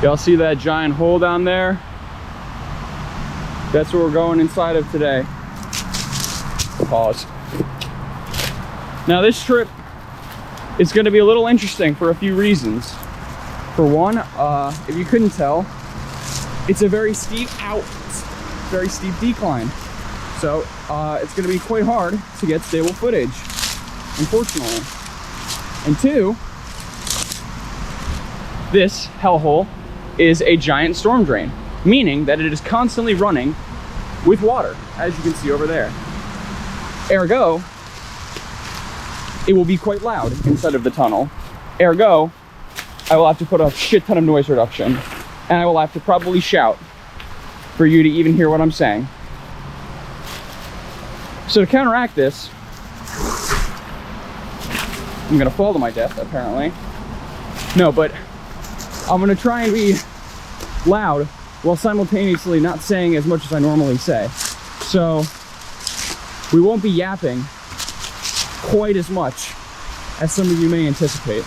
Y'all see that giant hole down there? That's what we're going inside of today. Pause. Now this trip is going to be a little interesting for a few reasons. For one, if you couldn't tell, it's a very steep very steep decline. So it's going to be quite hard to get stable footage, unfortunately. And two, this hellhole is a giant storm drain, meaning that it is constantly running with water, as you can see over there. Ergo, it will be quite loud inside of the tunnel. Ergo, I will have to put a shit ton of noise reduction, and I will have to probably shout for you to even hear what I'm saying. So to counteract this, I'm gonna fall to my death, apparently. No, but I'm gonna try and be loud while simultaneously not saying as much as I normally say. So we won't be yapping quite as much as some of you may anticipate.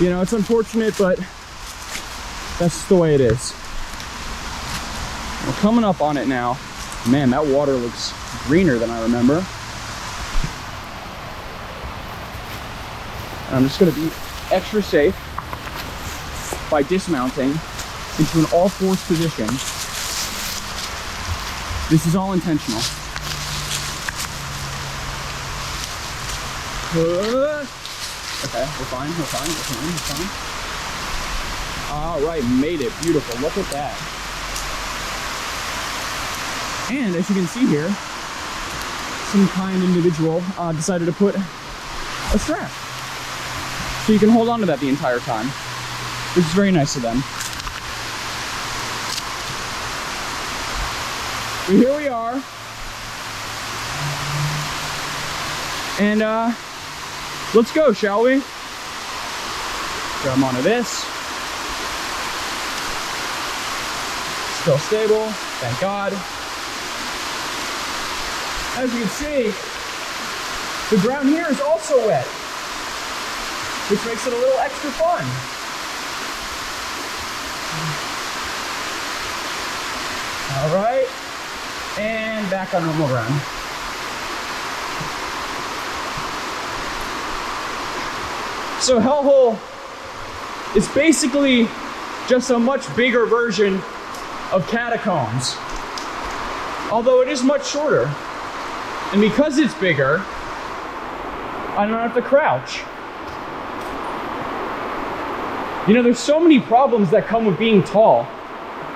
You know, it's unfortunate, but that's the way it is. We're coming up on it now. Man, that water looks greener than I remember. And I'm just gonna be extra safe by dismounting into an all-fours position. This is all intentional. Okay, we're fine. All right, made it. Beautiful. Look at that. And as you can see here, some kind individual decided to put a strap, so you can hold on to that the entire time, which is very nice of them. But here we are, and let's go, shall we? Grab onto this. Still stable, thank God. As you can see, the ground here is also wet, which makes it a little extra fun. All right, and back on normal ground. So Hellhole is basically just a much bigger version of Catacombs, although it is much shorter. And because it's bigger, I don't have to crouch. You know, there's so many problems that come with being tall.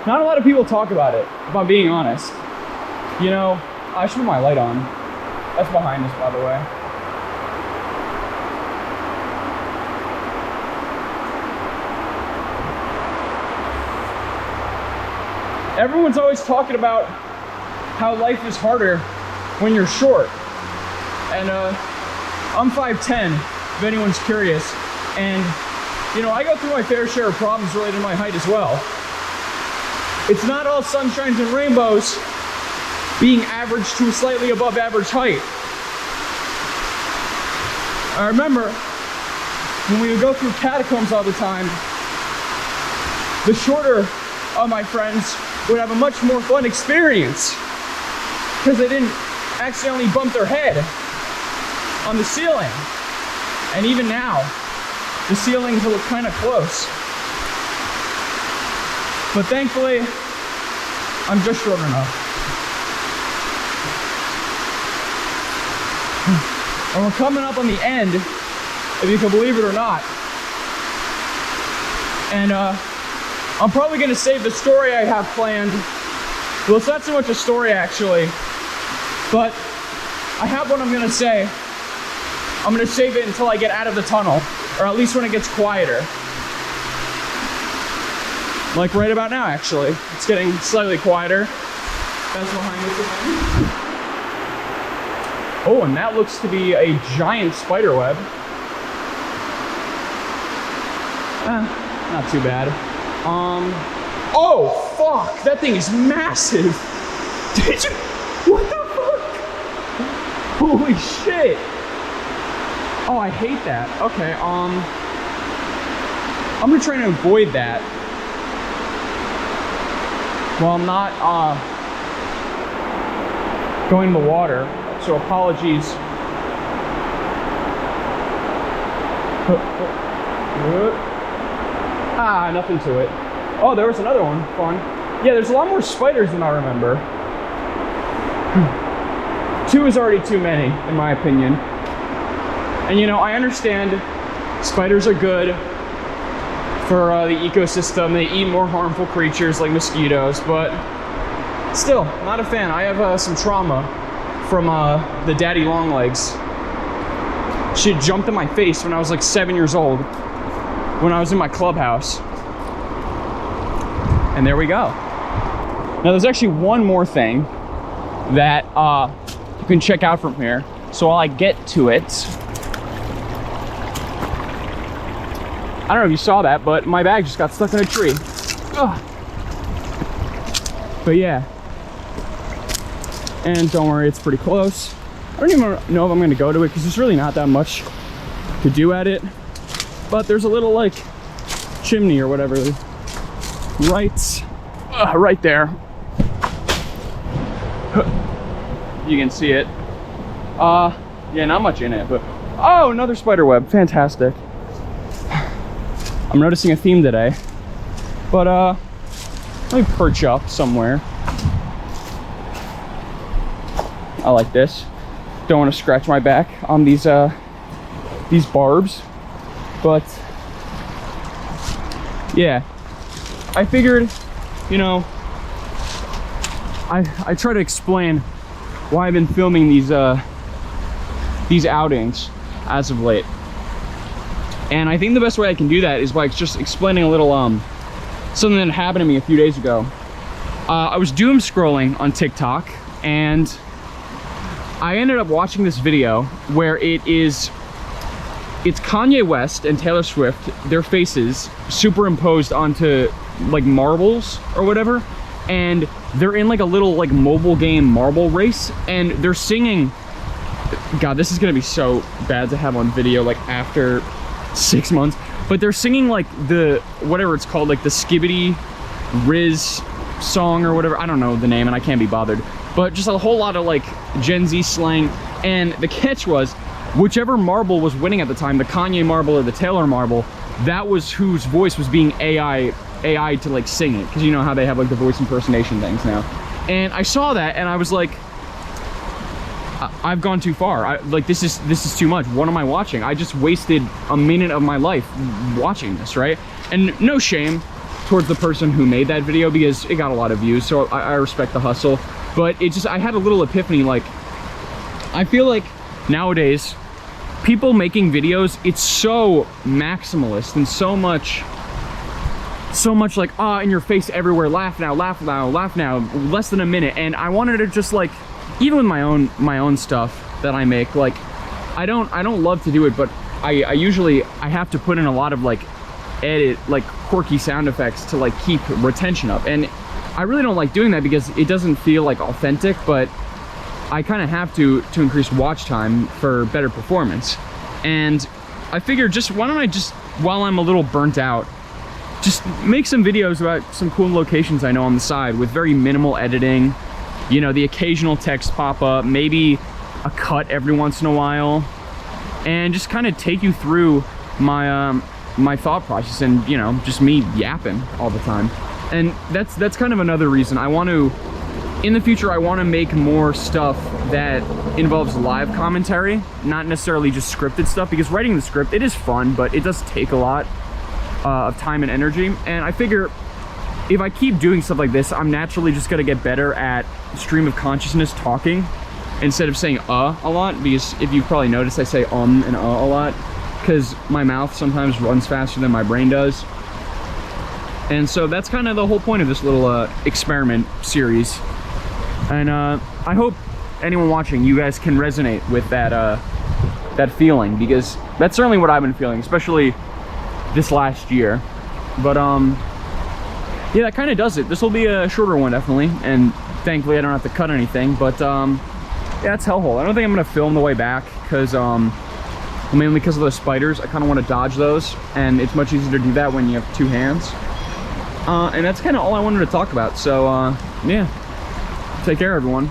Not a lot of people talk about it, if I'm being honest. You know, I should put my light on. That's behind us, by the way. Everyone's always talking about how life is harder when you're short. And I'm 5'10", if anyone's curious. And, you know, I go through my fair share of problems related to my height as well. It's not all sunshines and rainbows being average to slightly above average height. I remember when we would go through Catacombs all the time, the shorter of my friends would have a much more fun experience because they didn't accidentally bump their head on the ceiling. And even now, the ceilings look kind of close. But thankfully, I'm just short enough. And we're coming up on the end, if you can believe it or not. And I'm probably gonna save the story I have planned. Well, it's not so much a story actually, but I have what I'm gonna say. I'm gonna save it until I get out of the tunnel, or at least when it gets quieter. Like right about now, actually. It's getting slightly quieter. That's behind us again. Oh, and that looks to be a giant spider web. Not too bad. Oh, fuck! That thing is massive! Did you? What the fuck? Holy shit! Oh, I hate that. Okay, I'm gonna try to avoid that Well, I'm not going in the water, so apologies. Ah, nothing to it. Oh, there was another one. Fun. Yeah, there's a lot more spiders than I remember. 2 is already too many, in my opinion. And you know, I understand spiders are good for the ecosystem. They eat more harmful creatures like mosquitoes, but still, not a fan. I have some trauma from the daddy longlegs. She had jumped in my face when I was like 7 years old, when I was in my clubhouse. And there we go. Now there's actually one more thing that you can check out from here. So while I get to it, I don't know if you saw that, but my bag just got stuck in a tree. Ugh. But yeah. And don't worry, it's pretty close. I don't even know if I'm gonna go to it because there's really not that much to do at it. But there's a little like chimney or whatever right there. You can see it. Yeah, not much in it, but oh, another spider web. Fantastic. I'm noticing a theme today. But let me perch up somewhere. I like this. Don't want to scratch my back on these barbs, but yeah, I figured, you know, I try to explain why I've been filming these outings as of late, and I think the best way I can do that is by just explaining a little something that happened to me a few days ago. I was doom scrolling on TikTok, and I ended up watching this video where it's Kanye West and Taylor Swift, their faces superimposed onto like marbles or whatever, and they're in like a little like mobile game marble race, and they're singing. God, this is gonna be so bad to have on video like after 6 months, but they're singing like the whatever it's called, like the Skibbity Riz song or whatever. I don't know the name and I can't be bothered, but just a whole lot of like Gen Z slang. And the catch was, whichever marble was winning at the time, the Kanye marble or the Taylor marble, that was whose voice was being AI to like sing it, because you know how they have like the voice impersonation things now. And I saw that and I was like, I've gone too far. Like this is too much. What am I watching? I just wasted a minute of my life watching this, right? And no shame towards the person who made that video, because it got a lot of views, so I respect the hustle. But it just, I had a little epiphany. Like, I feel like nowadays people making videos, it's so maximalist and so much like, in your face everywhere, laugh now, laugh now, laugh now, less than a minute. And I wanted to just like, even with my own stuff that I make, like I don't love to do it, but I usually have to put in a lot of like edit, like quirky sound effects to like keep retention up. And I really don't like doing that because it doesn't feel like authentic, but I kind of have to increase watch time for better performance. And I figured, just why don't I just, while I'm a little burnt out, just make some videos about some cool locations I know on the side with very minimal editing. You know, the occasional text pop up, maybe a cut every once in a while, and just kind of take you through my my thought process, and you know, just me yapping all the time. And that's kind of another reason I want to, in the future, I want to make more stuff that involves live commentary, not necessarily just scripted stuff, because writing the script, it is fun, but it does take a lot of time and energy. And I figure if I keep doing stuff like this, I'm naturally just gonna get better at stream of consciousness talking instead of saying a lot, because if you've probably noticed, I say and a lot because my mouth sometimes runs faster than my brain does. And so that's kind of the whole point of this little experiment series. And I hope anyone watching, you guys can resonate with that feeling, because that's certainly what I've been feeling, especially this last year. But yeah, that kind of does it. This will be a shorter one, definitely, and thankfully I don't have to cut anything. But yeah, it's Hellhole. I don't think I'm gonna film the way back, because mainly because of those spiders. I kind of want to dodge those, and it's much easier to do that when you have two hands. And that's kind of all I wanted to talk about. So, yeah. Take care, everyone.